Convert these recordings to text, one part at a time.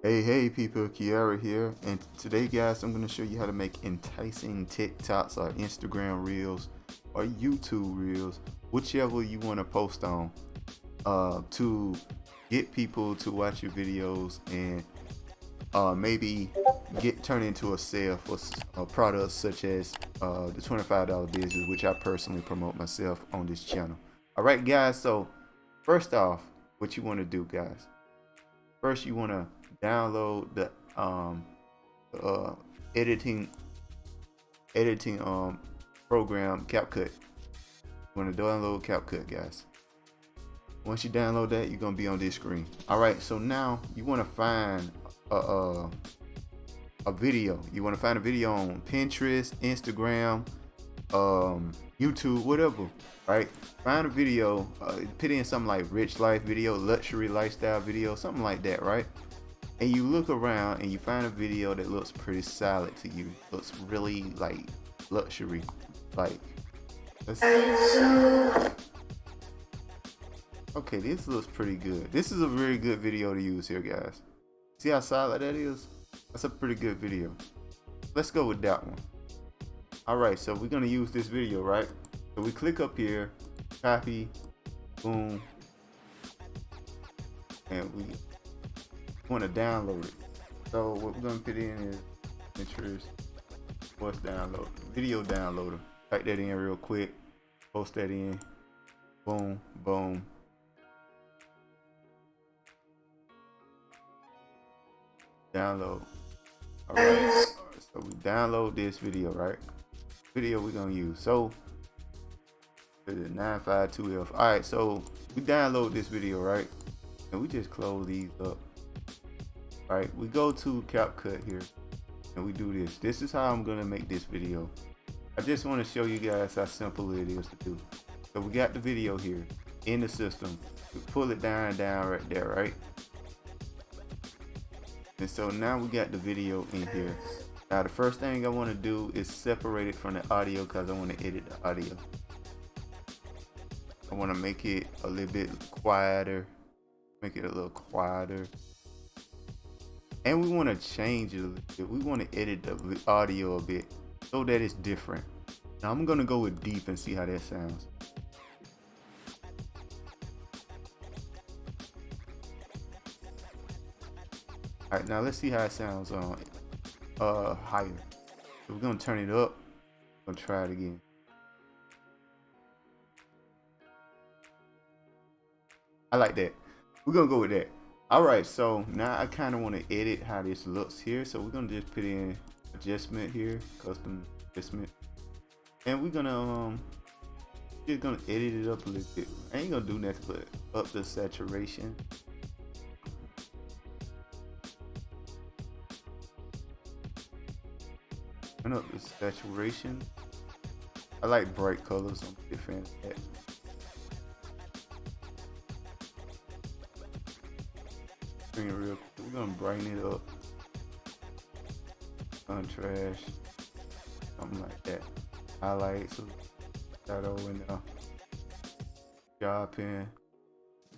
Hey people, Kiara here, and today guys I'm going to show you how to make enticing TikToks or Instagram Reels or YouTube Reels, whichever you want to post on, to get people to watch your videos and maybe turn into a sale for products such as the $25 business, which I personally promote myself on this channel. Alright guys, so first off, what you want to do guys, first you want to download the uh, editing program CapCut. You want to download CapCut guys. Once you download that, you're gonna be on this screen. All right, so now you want to find a video. You want to find a video on Pinterest, Instagram, YouTube, whatever. Right, find a video, put in something like rich life video, luxury lifestyle video, something like that, right? And you look around and you find a video that looks pretty solid to you, looks really like luxury, like okay, this looks pretty good. This is a very good video to use here guys. See how solid that is? That's a pretty good video. Let's go with that one. All right, so we're gonna use this video, right? So we click up here, copy, boom, and we want to download it. So what we're gonna put in is Pinterest, what's download, video downloader. Type that in real quick, post that in, boom, boom. Download. All right, so we download this video, right? Video we're gonna use. So the 952F. All right, so we download this video, right? And we just close these up. All right, we go to CapCut here and we do this. This is how I'm gonna make this video. I just want to show you guys how simple it is to do. So we got the video here in the system. We pull it down right there, right? And so now we got the video in here. Now the first thing I want to do is separate it from the audio because I want to edit the audio. I want to make it a little bit quieter, make it a little quieter. And we want to change it a little bit. We want to edit the audio a bit so that it's different. Now I'm going to go with deep and see how that sounds. All right, now let's see how it sounds on higher. So we're going to turn it up. I'm going to try it again. I like that. We're going to go with that. All right, so now I kind of want to edit how this looks here. So we're going to just put in adjustment here, custom adjustment. And we're going to just going to edit it up a little bit. I ain't going to do nothing but up the saturation. Turn up the saturation. I like bright colors. I'm a big fan of that. Bring it real quick. We're gonna brighten it up. Contrast. Something like that. Highlights. Shadow in there. Job pen.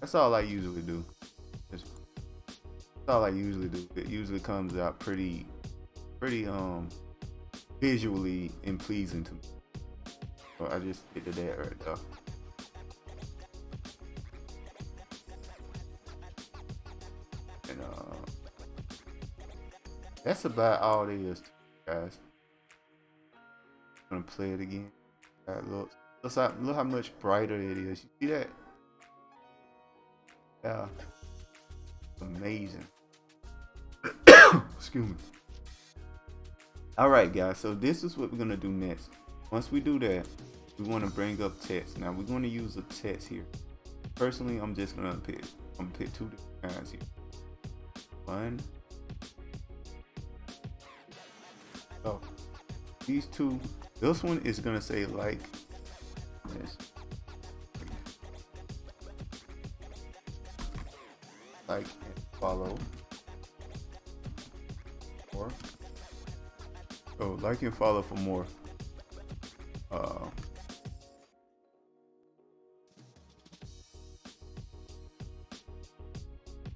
That's all I usually do. That's all I usually do. It usually comes out pretty visually and pleasing to me. So I just stick to that right there. And that's about all there is to it, guys. I'm gonna play it again. That looks like, look how much brighter it is. You see that? Yeah, amazing. Excuse me. All right guys, so this is what we're gonna do next. Once we do that, we want to bring up text. Now we're going to use a text here. Personally, I'm just gonna pick two different kinds here. One. So these two, this one is gonna say like this. Like and follow. Or so like and follow for more.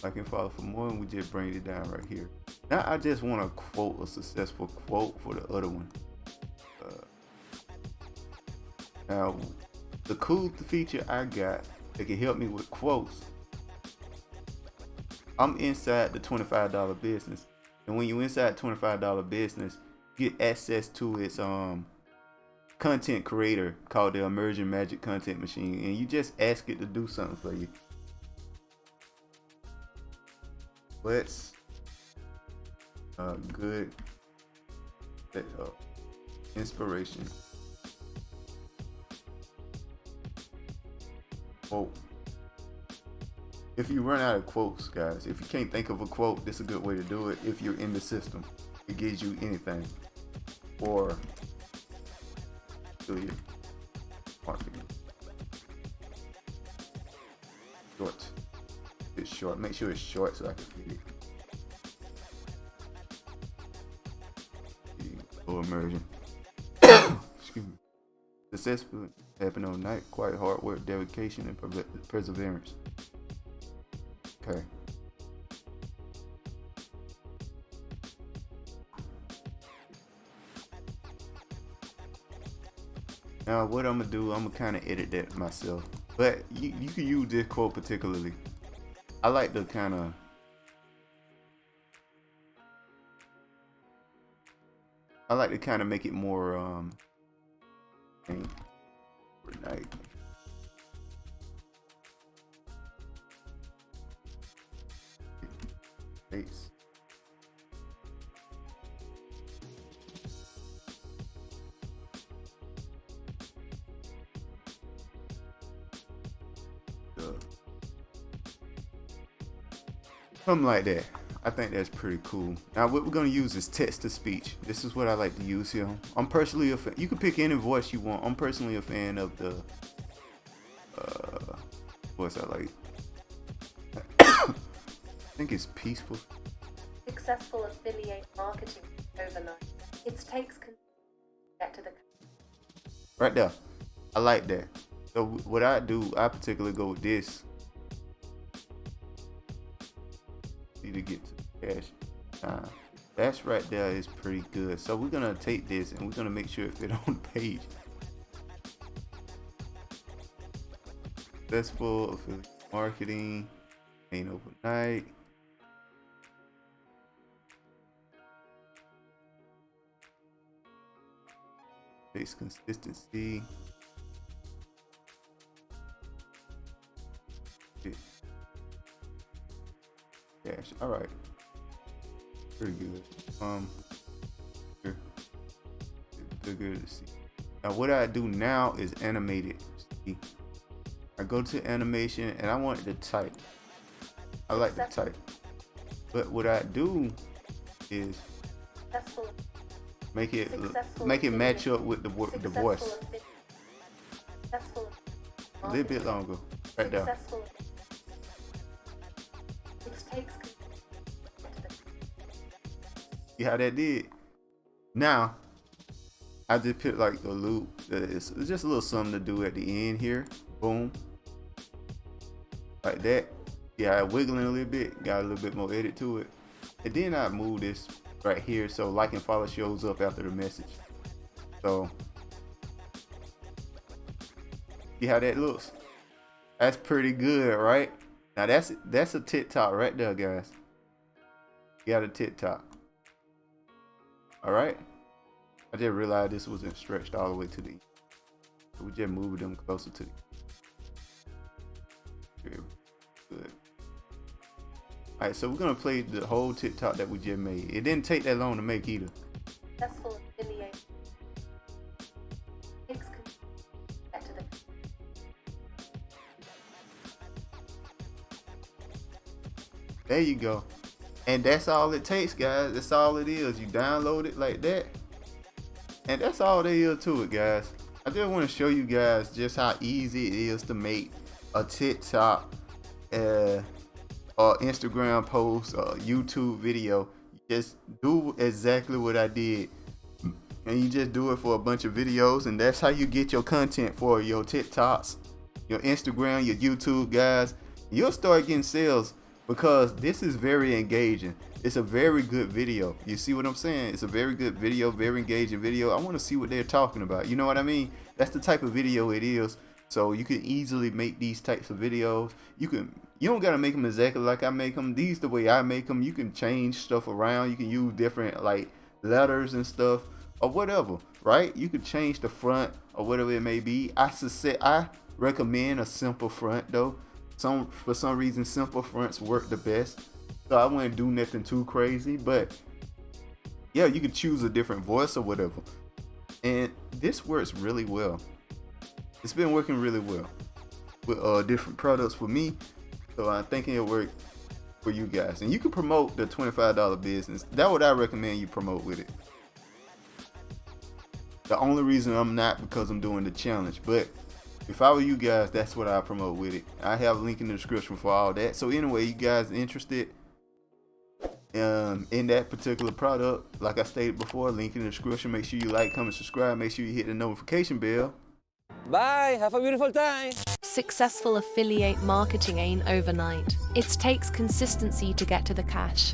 Like and follow for more, and we just bring it down right here. Now I just want to quote a successful quote for the other one. Now the cool feature I got that can help me with quotes. I'm inside the $25 business, and when you inside $25 business, you get access to its content creator called the Emerging Magic Content Machine, and you just ask it to do something for you. Let's good inspiration quote. If you run out of quotes, guys, if you can't think of a quote, this is a good way to do it. If you're in the system, it gives you anything or do you marketing short. It's short. Make sure it's short so I can fit it. Or immersion. Excuse me. Successful happened overnight. Quite hard work, dedication, and perseverance. Okay. Now what I'm gonna do, I'm gonna kind of edit that myself. But you can use this quote particularly. I like to kind of make it more overnight. Face. Something like that. I think that's pretty cool. Now what we're gonna use is text to speech. This is what I like to use here. I'm personally a fan. You can pick any voice you want. I'm personally a fan of the voice I like. I think it's peaceful. Successful affiliate marketing overnight. It takes get to the right there. I like that. So what I do, I particularly go with this. To get to cash. That's right there is pretty good. So we're gonna take this and we're gonna make sure it fit on the page. Successful affiliate marketing ain't overnight. Base consistency. Cash. All right. Pretty good. Good to see. Now what I do now is animate it. See? I go to animation and I want it to type. I like to type. But what I do is make it match up with the voice. A little bit longer. Right there. See how that did? Now I just put like a loop. It's just a little something to do at the end here. Boom. Like that. Yeah, I wiggling a little bit. Got a little bit more edit to it. And then I move this right here so like and follow shows up after the message. So see how that looks? That's pretty good, right? Now that's a TikTok right there, guys. You got a TikTok. All right. I just realized this wasn't stretched all the way to the end. So we just moved them closer to the end. Good. All right, so we're gonna play the whole TikTok that we just made. It didn't take that long to make either. Successful affiliate. There you go. And that's all it takes, guys. That's all it is. You download it like that. And that's all there is to it, guys. I just want to show you guys just how easy it is to make a TikTok or Instagram post or YouTube video. You just do exactly what I did. And you just do it for a bunch of videos. And that's how you get your content for your TikToks, your Instagram, your YouTube, guys. You'll start getting sales because this is very engaging. It's a very good video. You see what I'm saying? It's a very good video, very engaging video. I want to see what they're talking about. You know what I mean? That's the type of video it is. So you can easily make these types of videos. You don't gotta make them exactly like I make them. These the way I make them. You can change stuff around. You can use different like letters and stuff or whatever, right? You can change the front or whatever it may be. I recommend a simple front though. For some reason, simple fronts work the best. So I wouldn't do nothing too crazy, but yeah, you can choose a different voice or whatever. And this works really well. It's been working really well with different products for me. So I'm thinking it'll work for you guys. And you can promote the $25 business. That's what I recommend you promote with it. The only reason I'm not because I'm doing the challenge, but if I were you guys, that's what I promote with it. I have a link in the description for all that. So anyway, you guys interested in that particular product, like I stated before, link in the description. Make sure you like, comment, subscribe. Make sure you hit the notification bell. Bye, have a beautiful time. Successful affiliate marketing ain't overnight. It takes consistency to get to the cash.